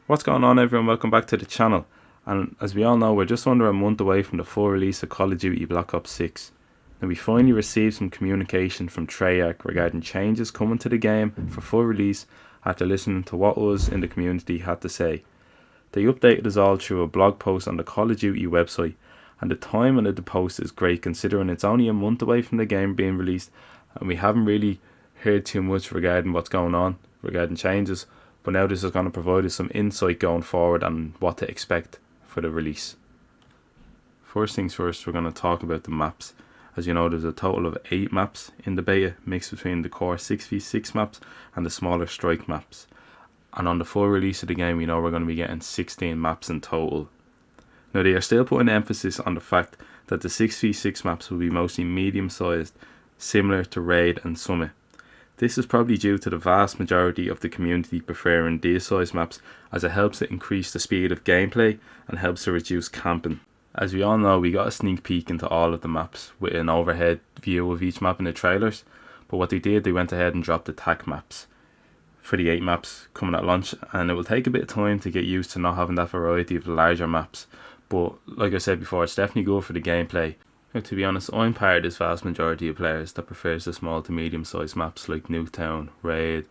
What's going on, everyone? Welcome back to the channel. And as we all know, we're just under a month away from the full release of Call of Duty Black Ops 6. Now, we finally received some communication from TREYARCH regarding changes coming to the game for full release after listening to what us in the community had to say. They updated us all through a blog post on the Call of Duty website, and the timing of the post is great considering it's only a month away from the game being released, and we haven't really heard too much regarding what's going on, regarding changes. But now this is going to provide us some insight going forward on what to expect for the release. First things first, we're going to talk about the maps. As you know, there's a total of 8 maps in the beta, mixed between the core 6v6 maps and the smaller strike maps. And on the full release of the game, we know we're going to be getting 16 maps in total. Now, they are still putting emphasis on the fact that the 6v6 maps will be mostly medium sized, similar to Raid and Summit. This is probably due to the vast majority of the community preferring these size maps, as it helps to increase the speed of gameplay and helps to reduce camping. As we all know, we got a sneak peek into all of the maps with an overhead view of each map in the trailers, but what they did, they went ahead and dropped the TAC maps for the 8 maps coming at launch, and it will take a bit of time to get used to not having that variety of the larger maps, but like I said before, it's definitely good for the gameplay. Now, to be honest, I'm part of this vast majority of players that prefers the small to medium sized maps like Nuketown, Raid,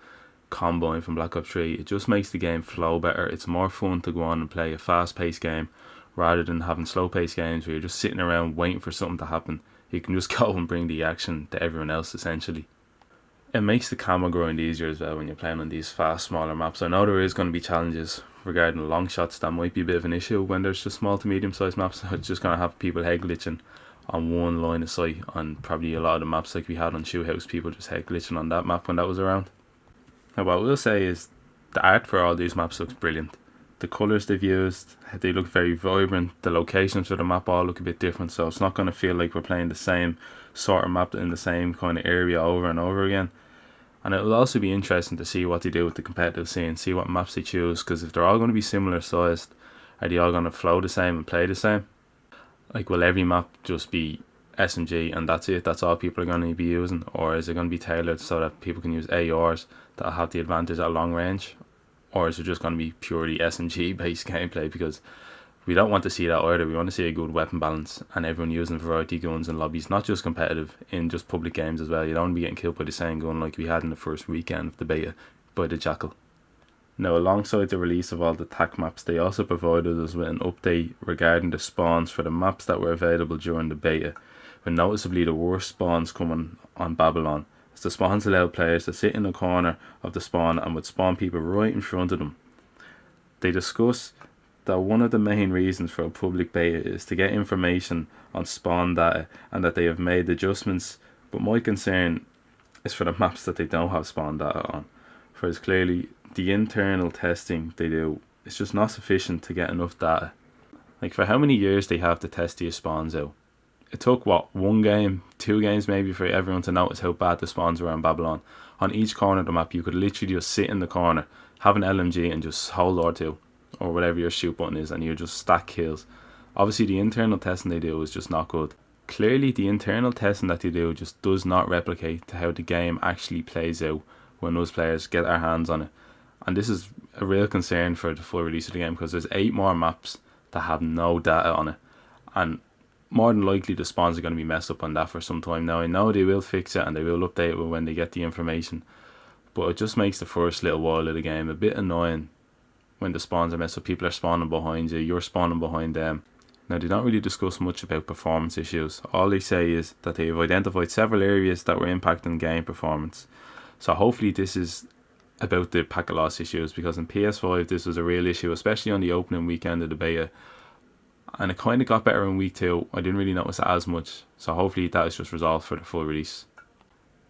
Combine from Black Ops 3. It just makes the game flow better. It's more fun to go on and play a fast paced game rather than having slow paced games where you're just sitting around waiting for something to happen. You can just go and bring the action to everyone else essentially. It makes the camo grind easier as well when you're playing on these fast smaller maps. I know there is going to be challenges regarding long shots. That might be a bit of an issue when there's just small to medium sized maps. It's just going to have people head glitching on one line of sight on probably a lot of the maps like we had on Shoe House. People just head glitching on that map when that was around. Now, what I will say is the art for all these maps looks brilliant. The colours they've used, they look very vibrant. The locations for the map all look a bit different, so it's not going to feel like we're playing the same sort of map in the same kind of area over and over again. And it will also be interesting to see what they do with the competitive scene, see what maps they choose, because if they're all going to be similar sized, are they all going to flow the same and play the same? Like, will every map just be SMG and that's it? That's all people are going to be using? Or is it going to be tailored so that people can use ARs that have the advantage at long range? Or is it just going to be purely SMG based gameplay? Because we don't want to see that either. We want to see a good weapon balance and everyone using a variety of guns in lobbies, not just competitive, in just public games as well. You don't want to be getting killed by the same gun like we had in the first weekend of the beta by the Jackal. Now, alongside the release of all the TAC maps, they also provided us with an update regarding the spawns for the maps that were available during the beta, with noticeably the worst spawns coming on Babylon, as the spawns allowed players to sit in the corner of the spawn and would spawn people right in front of them. They discuss that one of the main reasons for a public beta is to get information on spawn data and that they have made adjustments, but my concern is for the maps that they don't have spawn data on, for it's clearly the internal testing they do is just not sufficient to get enough data. Like, for how many years they have to test these spawns out? It took, what, 1 game, 2 games maybe for everyone to notice how bad the spawns were in Babylon. On each corner of the map, you could literally just sit in the corner, have an LMG and just hold R2 or whatever your shoot button is, and you just stack kills. Obviously, the internal testing they do is just not good. Clearly, the internal testing that they do just does not replicate to how the game actually plays out when those players get their hands on it. And this is a real concern for the full release of the game, because there's 8 more maps that have no data on it, and more than likely the spawns are going to be messed up on that for some time now. I know they will fix it and they will update it when they get the information, but it just makes the first little while of the game a bit annoying when the spawns are messed up. People are spawning behind you, you're spawning behind them. Now, they don't really discuss much about performance issues. All they say is that they have identified several areas that were impacting game performance. So hopefully this is about the packet loss issues, because in PS5 this was a real issue, especially on the opening weekend of the beta, and it kind of got better in week 2. I didn't really notice it as much, so hopefully that is just resolved for the full release.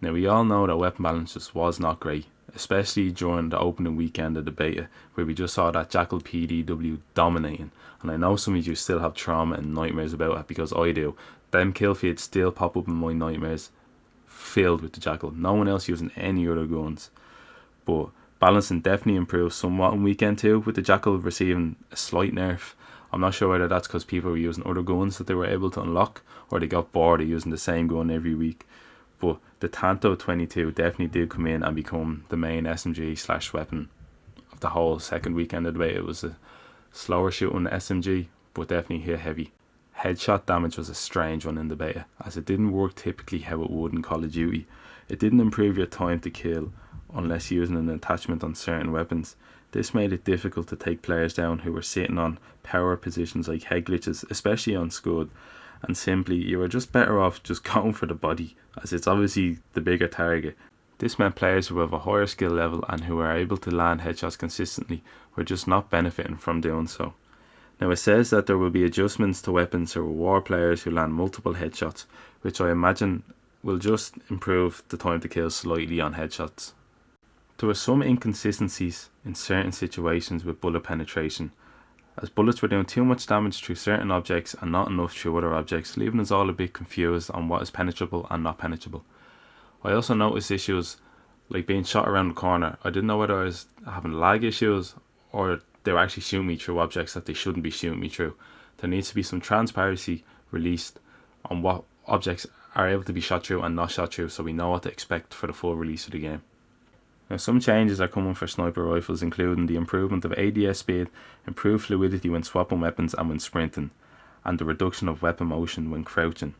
Now, we all know that weapon balance just was not great, especially during the opening weekend of the beta, where we just saw that Jackal PDW dominating, and I know some of you still have trauma and nightmares about it, because I do. Them kill feeds still pop up in my nightmares, filled with the Jackal, no one else using any other guns. But balancing definitely improved somewhat in weekend 2, with the Jackal receiving a slight nerf. I'm not sure whether that's because people were using other guns that they were able to unlock, or they got bored of using the same gun every week. But the Tanto 22 definitely did come in and become the main SMG/weapon of the whole second weekend of the beta. It was a slower shooting SMG, but definitely hit heavy. Headshot damage was a strange one in the beta, as it didn't work typically how it would in Call of Duty. It didn't improve your time to kill unless using an attachment on certain weapons. This made it difficult to take players down who were sitting on power positions like head glitches, especially on Scud, and simply you were just better off just going for the body, as it's obviously the bigger target. This meant players who have a higher skill level and who are able to land headshots consistently were just not benefiting from doing so. Now it says that there will be adjustments to weapons to reward players who land multiple headshots, which I imagine will just improve the time to kill slightly on headshots. There were some inconsistencies in certain situations with bullet penetration, as bullets were doing too much damage through certain objects and not enough through other objects, leaving us all a bit confused on what is penetrable and not penetrable. I also noticed issues like being shot around the corner. I didn't know whether I was having lag issues or they were actually shooting me through objects that they shouldn't be shooting me through. There needs to be some transparency released on what objects are able to be shot through and not shot through, so we know what to expect for the full release of the game. Now, some changes are coming for sniper rifles, including the improvement of ADS speed, improved fluidity when swapping weapons and when sprinting, and the reduction of weapon motion when crouching.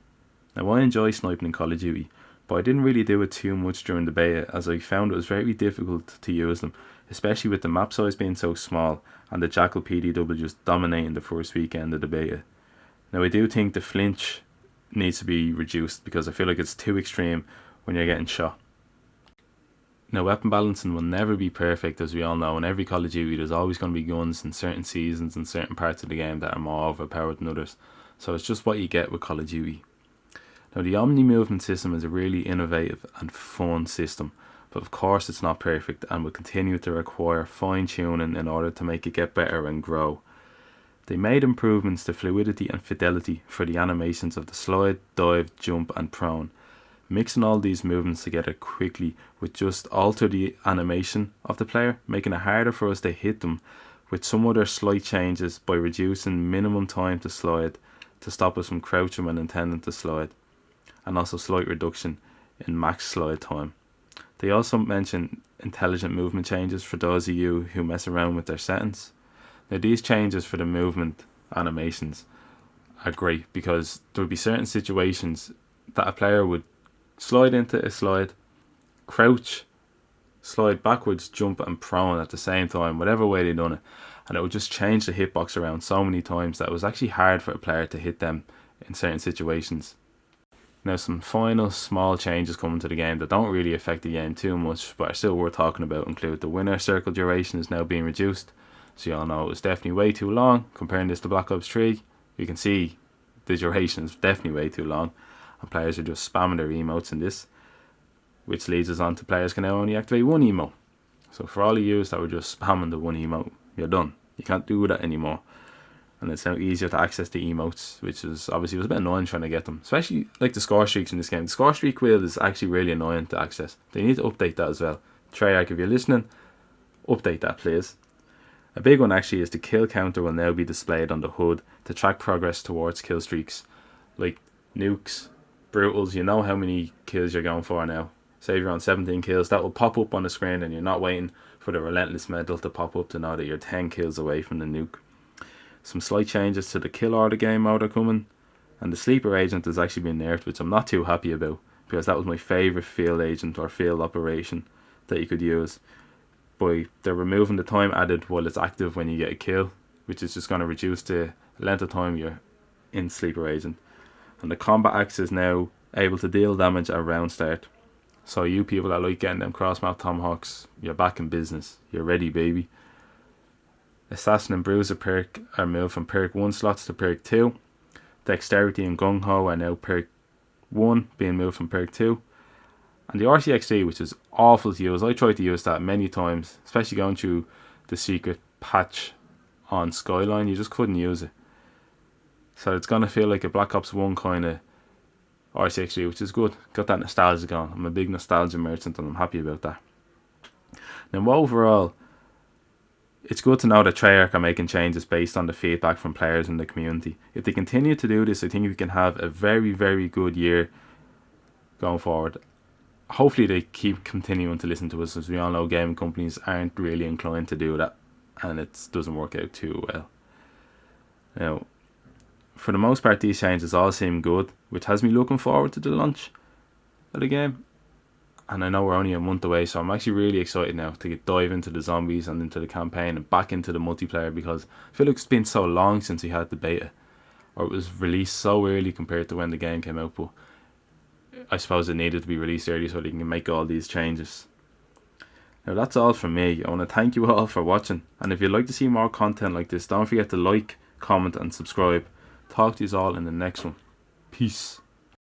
Now, I enjoy sniping in Call of Duty, but I didn't really do it too much during the beta, as I found it was very difficult to use them, especially with the map size being so small and the Jackal PDW just dominating the first weekend of the beta. Now, I do think the flinch needs to be reduced, because I feel like it's too extreme when you're getting shot. Now, weapon balancing will never be perfect, as we all know. In every Call of Duty there's always going to be guns in certain seasons and certain parts of the game that are more overpowered than others, so it's just what you get with Call of Duty. Now, the Omni movement system is a really innovative and fun system, but of course it's not perfect and will continue to require fine tuning in order to make it get better and grow. They made improvements to fluidity and fidelity for the animations of the slide, dive, jump and prone. Mixing all these movements together quickly would just alter the animation of the player, making it harder for us to hit them, with some other slight changes by reducing minimum time to slide to stop us from crouching when intending to slide, and also slight reduction in max slide time. They also mention intelligent movement changes for those of you who mess around with their settings. Now, these changes for the movement animations are great, because there would be certain situations that a player would slide into a slide, crouch, slide backwards, jump and prone at the same time, whatever way they done it, and it would just change the hitbox around so many times that it was actually hard for a player to hit them in certain situations. Now, some final small changes coming to the game that don't really affect the game too much but are still worth talking about include the winner circle duration is now being reduced. So you all know it was definitely way too long. Comparing this to Black Ops 3, you can see the duration is definitely way too long, and players are just spamming their emotes in this, which leads us on to players can now only activate one emote. So for all of you that were just spamming the one emote, you're done. You can't do that anymore, and it's now easier to access the emotes, which is obviously was a bit annoying trying to get them, especially like the score streaks in this game. The score streak wheel is actually really annoying to access. They need to update that as well. Treyarch, if you're listening, update that please. A big one actually is the kill counter will now be displayed on the HUD to track progress towards kill streaks. Like nukes, brutals, you know how many kills you're going for now. Say if you're on 17 kills, that will pop up on the screen and you're not waiting for the relentless medal to pop up to know that you're 10 kills away from the nuke. Some slight changes to the kill order game mode are coming, and the sleeper agent has actually been nerfed, which I'm not too happy about, because that was my favourite field agent or field operation that you could use. But they're removing the time added while it's active when you get a kill, which is just going to reduce the length of time you're in sleeper agent. And the combat axe is now able to deal damage at round start. So you people that like getting them crossmouth tomahawks, you're back in business. You're ready, baby. Assassin and Bruiser perk are moved from perk 1 slots to perk 2. Dexterity and Gung Ho are now perk 1, being moved from perk 2. And the RCXD, which is awful to use, I tried to use that many times, especially going through the secret patch on Skyline, you just couldn't use it. So it's going to feel like a Black Ops 1 kind of RCXD, which is good. Got that nostalgia going. I'm a big nostalgia merchant and I'm happy about that. Now overall, it's good to know that Treyarch are making changes based on the feedback from players in the community. If they continue to do this, I think we can have a very, very good year going forward. hopefully they keep continuing to listen to us, as we all know gaming companies aren't really inclined to do that, and it doesn't work out too well. Now, for the most part, these changes all seem good, which has me looking forward to the launch of the game. And I know we're only a month away, so I'm actually really excited now to dive into the zombies and into the campaign and back into the multiplayer, because I feel like it's been so long since we had the beta, or it was released so early compared to when the game came out. But I suppose it needed to be released early so they can make all these changes. Now that's all from me. I want to thank you all for watching, and if you'd like to see more content like this, don't forget to like, comment and subscribe. Talk to you all in the next one. Peace.